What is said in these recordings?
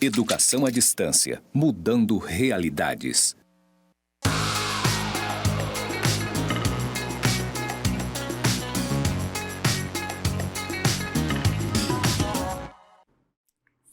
Educação à distância, mudando realidades.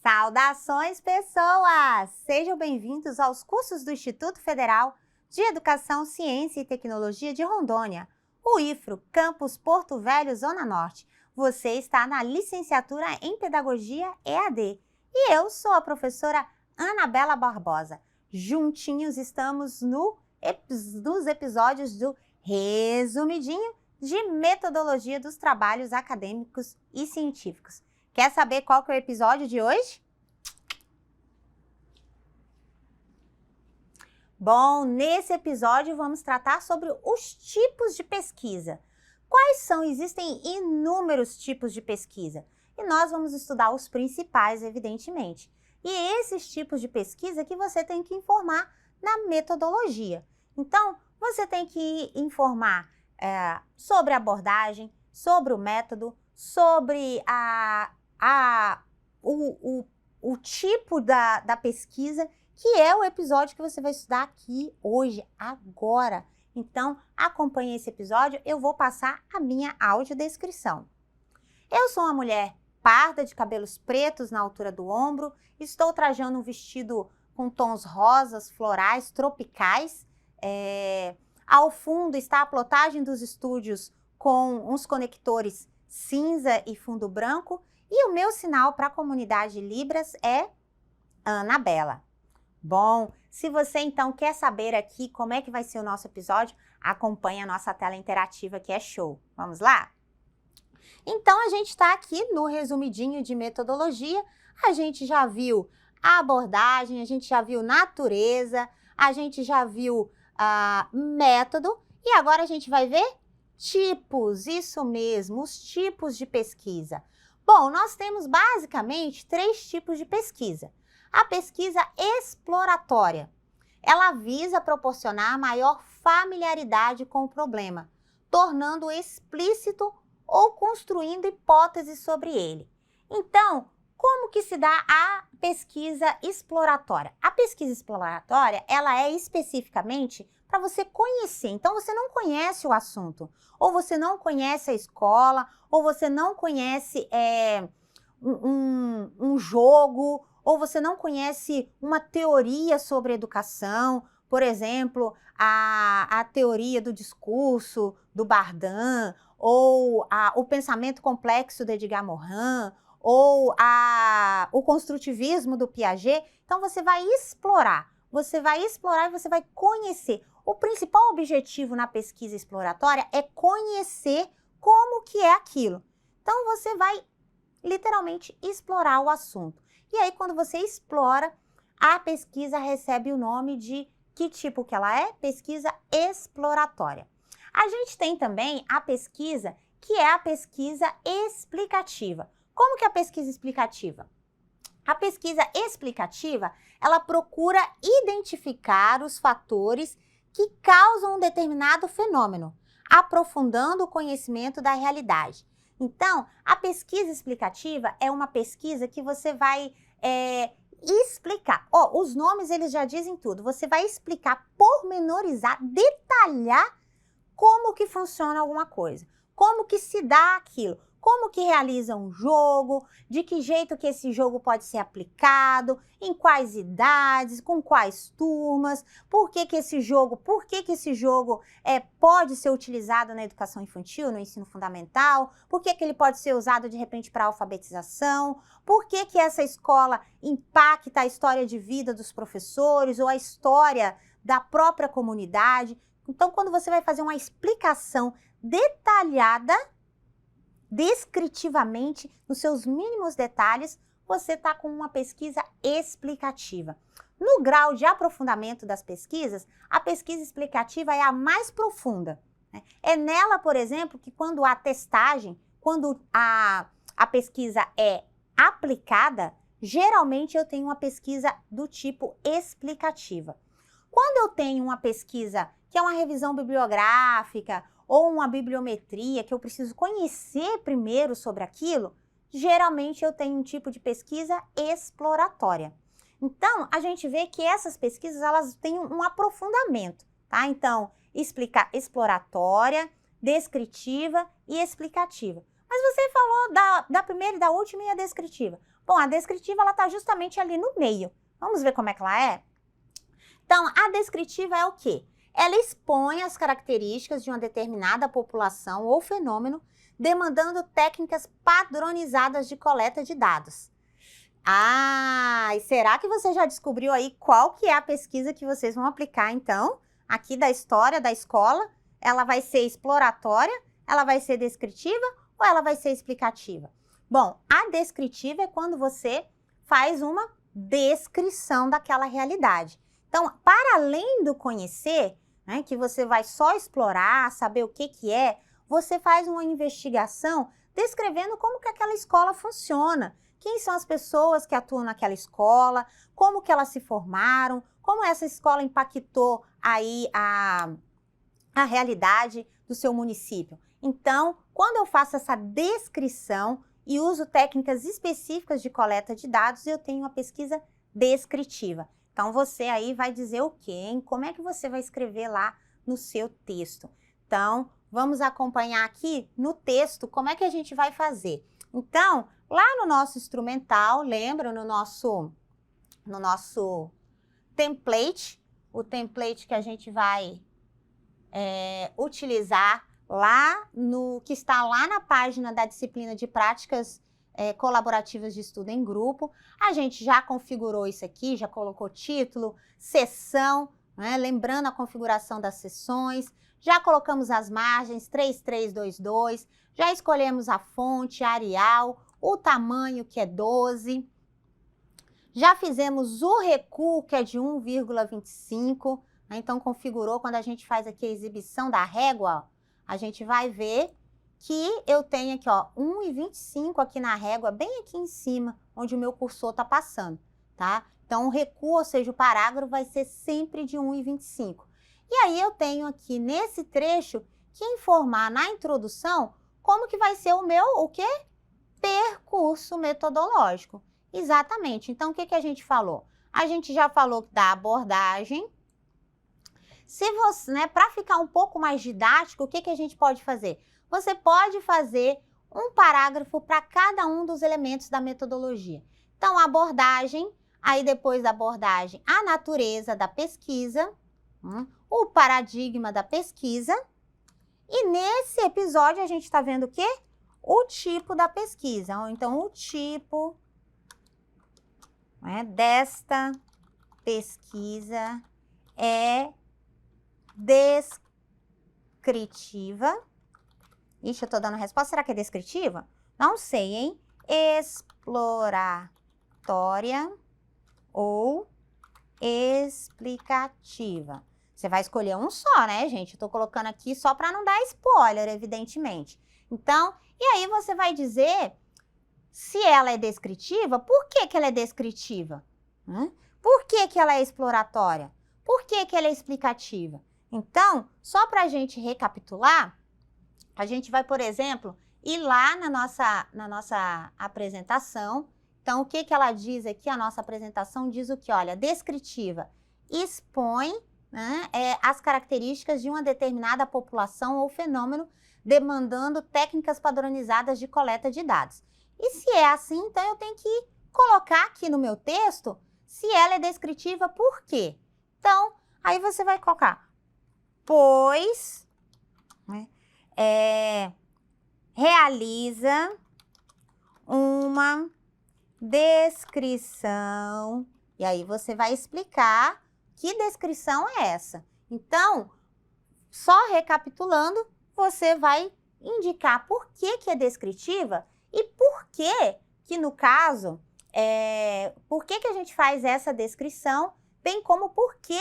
Saudações, pessoas! Sejam bem-vindos aos cursos do Instituto Federal de Educação, Ciência e Tecnologia de Rondônia, o IFRO, Campus Porto Velho, Zona Norte. Você está na licenciatura em Pedagogia EAD e eu sou a professora Anabela Barbosa. Juntinhos estamos nos episódios do Resumidinho de Metodologia dos Trabalhos Acadêmicos e Científicos. Quer saber qual que é o episódio de hoje? Bom, nesse episódio vamos tratar sobre os tipos de pesquisa. Quais são? Existem inúmeros tipos de pesquisa e nós vamos estudar os principais, evidentemente. E esses tipos de pesquisa que você tem que informar na metodologia. Então, você tem que informar sobre a abordagem, sobre o método, sobre o tipo da pesquisa, que é o episódio que você vai estudar aqui hoje, agora. Então, acompanhe esse episódio, eu vou passar a minha audiodescrição. Eu sou uma mulher parda, de cabelos pretos na altura do ombro, estou trajando um vestido com tons rosas, florais, tropicais. Ao fundo está a plotagem dos estúdios com uns conectores cinza e fundo branco, e o meu sinal para a comunidade Libras é Anabela. Bom, se você então quer saber aqui como é que vai ser o nosso episódio, acompanhe a nossa tela interativa que é show. Vamos lá? Então, a gente está aqui no resumidinho de metodologia, a gente já viu a abordagem, a gente já viu natureza, a gente já viu método, e agora a gente vai ver tipos, isso mesmo, os tipos de pesquisa. Bom, nós temos basicamente 3 tipos de pesquisa. A pesquisa exploratória, ela visa proporcionar maior familiaridade com o problema, tornando-o explícito ou construindo hipóteses sobre ele. Então, como que se dá a pesquisa exploratória? A pesquisa exploratória, ela é especificamente para você conhecer. Então, você não conhece o assunto, ou você não conhece a escola, ou você não conhece um jogo, ou você não conhece uma teoria sobre educação, por exemplo, a teoria do discurso do Bardin, ou o pensamento complexo de Edgar Morin, ou o construtivismo do Piaget. Então, você vai explorar e você vai conhecer. O principal objetivo na pesquisa exploratória é conhecer como que é aquilo. Então, você vai literalmente explorar o assunto. E aí, quando você explora, a pesquisa recebe o nome de que tipo que ela é? Pesquisa exploratória. A gente tem também a pesquisa, que é a pesquisa explicativa. Como que é a pesquisa explicativa? A pesquisa explicativa, ela procura identificar os fatores que causam um determinado fenômeno, aprofundando o conhecimento da realidade. Então, a pesquisa explicativa é uma pesquisa que você vai explicar. Os nomes, eles já dizem tudo. Você vai explicar, pormenorizar, detalhar como que funciona alguma coisa, como que se dá aquilo, como que realiza um jogo, de que jeito que esse jogo pode ser aplicado, em quais idades, com quais turmas, por que esse jogo pode ser utilizado na educação infantil, no ensino fundamental, por que ele pode ser usado de repente para alfabetização, por que essa escola impacta a história de vida dos professores ou a história da própria comunidade. Então, quando você vai fazer uma explicação detalhada, descritivamente, nos seus mínimos detalhes, você está com uma pesquisa explicativa. No grau de aprofundamento das pesquisas, a pesquisa explicativa é a mais profunda, né? É nela, por exemplo, que quando há testagem, quando a pesquisa é aplicada, geralmente eu tenho uma pesquisa do tipo explicativa. Quando eu tenho uma pesquisa que é uma revisão bibliográfica ou uma bibliometria, que eu preciso conhecer primeiro sobre aquilo, geralmente eu tenho um tipo de pesquisa exploratória. Então, a gente vê que essas pesquisas, elas têm um aprofundamento, tá? Então, exploratória, descritiva e explicativa. Mas você falou da primeira e da última e a descritiva. Bom, a descritiva, ela está justamente ali no meio. Vamos ver como é que ela é? Então, a descritiva é o quê? Ela expõe as características de uma determinada população ou fenômeno, demandando técnicas padronizadas de coleta de dados. Ah, e será que você já descobriu aí qual que é a pesquisa que vocês vão aplicar, então? Aqui da história da escola, ela vai ser exploratória, ela vai ser descritiva ou ela vai ser explicativa? Bom, a descritiva é quando você faz uma descrição daquela realidade. Então, para além do conhecer, né, que você vai só explorar, saber o que é, você faz uma investigação descrevendo como que aquela escola funciona. Quem são as pessoas que atuam naquela escola, como que elas se formaram, como essa escola impactou aí a realidade do seu município. Então, quando eu faço essa descrição e uso técnicas específicas de coleta de dados, eu tenho uma pesquisa descritiva. Então, você aí vai dizer o quê, hein? Como é que você vai escrever lá no seu texto? Então, vamos acompanhar aqui no texto como é que a gente vai fazer. Então, lá no nosso instrumental, lembra, no nosso template, o template que a gente vai utilizar lá que está lá na página da disciplina de práticas colaborativas de estudo em grupo, a gente já configurou isso aqui, já colocou título, sessão, né? Lembrando a configuração das sessões, já colocamos as margens 3322, já escolhemos a fonte, Arial, o tamanho que é 12, já fizemos o recuo que é de 1,25, né? Então configurou, quando a gente faz aqui a exibição da régua, ó, a gente vai ver que eu tenho aqui, ó, 1,25 aqui na régua, bem aqui em cima, onde o meu cursor está passando, tá? Então o recuo, ou seja, o parágrafo vai ser sempre de 1,25. E aí eu tenho aqui nesse trecho que informar na introdução como que vai ser o meu, o quê? Percurso metodológico. Exatamente. Então, o que a gente falou? A gente já falou da abordagem. Se você, né, para ficar um pouco mais didático, o que a gente pode fazer? Você pode fazer um parágrafo para cada um dos elementos da metodologia. Então, a abordagem, aí depois da abordagem, a natureza da pesquisa, o paradigma da pesquisa. E nesse episódio a gente está vendo o quê? O tipo da pesquisa. Então, o tipo, né, desta pesquisa é descritiva. Ixi, eu tô dando resposta. Será que é descritiva? Não sei, hein? Exploratória ou explicativa. Você vai escolher um só, né, gente? Eu tô colocando aqui só para não dar spoiler, evidentemente. Então, e aí você vai dizer se ela é descritiva, por que ela é descritiva? Por que ela é exploratória? Por que ela é explicativa? Então, só para a gente recapitular, a gente vai, por exemplo, ir lá na nossa apresentação. Então, o que ela diz aqui? A nossa apresentação diz o que? Olha, descritiva expõe, né, as características de uma determinada população ou fenômeno, demandando técnicas padronizadas de coleta de dados. E se é assim, então eu tenho que colocar aqui no meu texto se ela é descritiva, por quê? Então, aí você vai colocar, pois, né, realiza uma descrição, e aí você vai explicar que descrição é essa. Então, só recapitulando, você vai indicar por que é descritiva e por que no caso, por que a gente faz essa descrição, bem como por que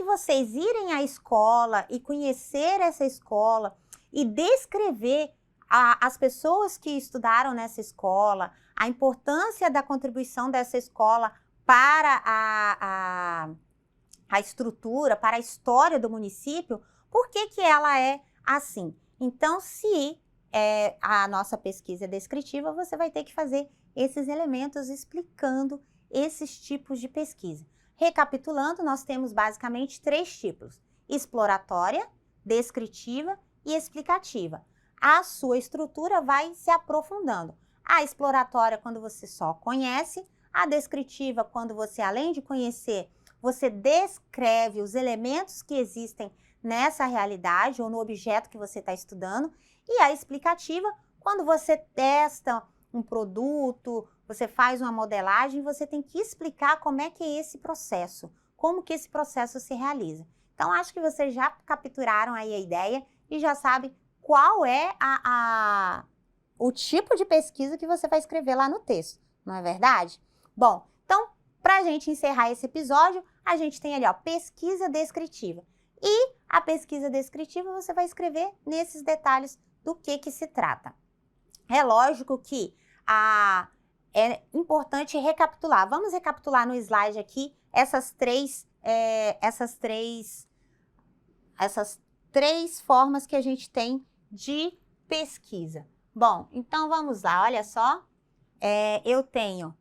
vocês irem à escola e conhecer essa escola e descrever as pessoas que estudaram nessa escola, a importância da contribuição dessa escola para a estrutura, para a história do município, por que ela é assim? Então, se a nossa pesquisa é descritiva, você vai ter que fazer esses elementos explicando esses tipos de pesquisa. Recapitulando, nós temos basicamente 3 tipos: exploratória, descritiva e explicativa. A sua estrutura vai se aprofundando. A exploratória, quando você só conhece; a descritiva, quando você, além de conhecer, você descreve os elementos que existem nessa realidade ou no objeto que você está estudando; e a explicativa, quando você testa um produto, você faz uma modelagem, você tem que explicar como é que é esse processo, como que esse processo se realiza. Então, acho que vocês já capturaram aí a ideia e já sabem qual é o tipo de pesquisa que você vai escrever lá no texto, não é verdade? Bom, então, para a gente encerrar esse episódio, a gente tem ali, ó, pesquisa descritiva. E a pesquisa descritiva você vai escrever nesses detalhes do que se trata. É lógico que é importante recapitular. Vamos recapitular no slide aqui essas três formas que a gente tem de pesquisa. Bom, então vamos lá, olha só. Eu tenho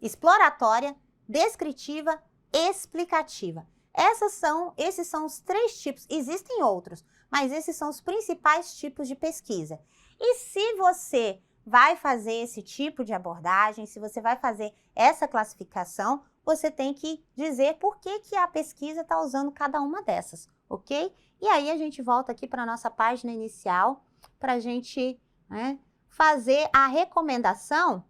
exploratória, descritiva, explicativa. Esses são os 3 tipos. Existem outros, mas esses são os principais tipos de pesquisa. E se você vai fazer esse tipo de abordagem, se você vai fazer essa classificação, você tem que dizer por que a pesquisa está usando cada uma dessas, ok? E aí a gente volta aqui para a nossa página inicial para a gente, né, fazer a recomendação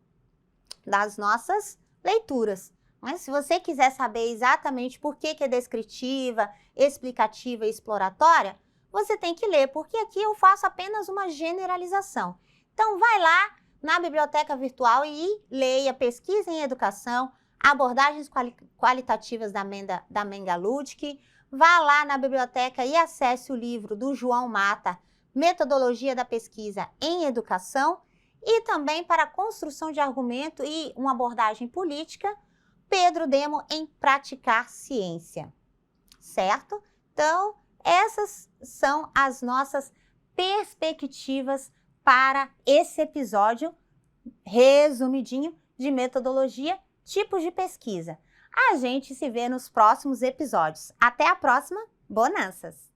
das nossas leituras. Mas se você quiser saber exatamente por que é descritiva, explicativa e exploratória, você tem que ler, porque aqui eu faço apenas uma generalização. Então, vai lá na biblioteca virtual e leia Pesquisa em Educação, abordagens qualitativas da Menga Ludwig. Vá lá na biblioteca e acesse o livro do João Mata, Metodologia da Pesquisa em Educação, e também para a construção de argumento e uma abordagem política, Pedro Demo em Praticar Ciência, certo? Então, essas são as nossas perspectivas para esse episódio resumidinho de metodologia, tipos de pesquisa. A gente se vê nos próximos episódios. Até a próxima, bonanças!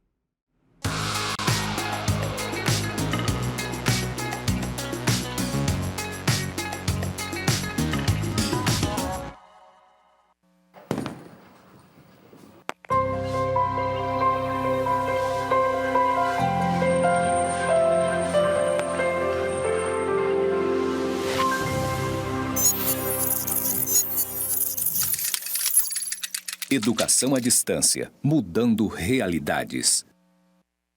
Educação à distância, mudando realidades.